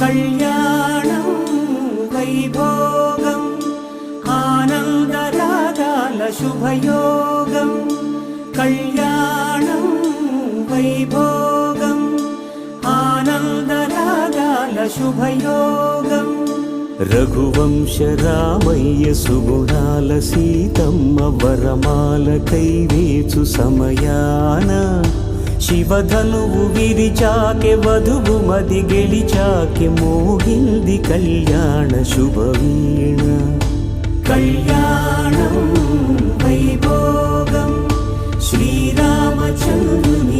కళ్యాణం వైభోగం ఆనందరాగాల శుభయోగం కళ్యాణం వైభోగం ఆనందరాగాల శుభయోగం రఘువంశ రామయ్య సుగుణాల సీతమ్మ వరమాల కైవేచు సమయాన శివధనువు విరిచాకె వధువు మది గెలిచాకె మోగింది కళ్యాణ శుభవీణ కళ్యాణం వైభోగం శ్రీరామచంద్రుని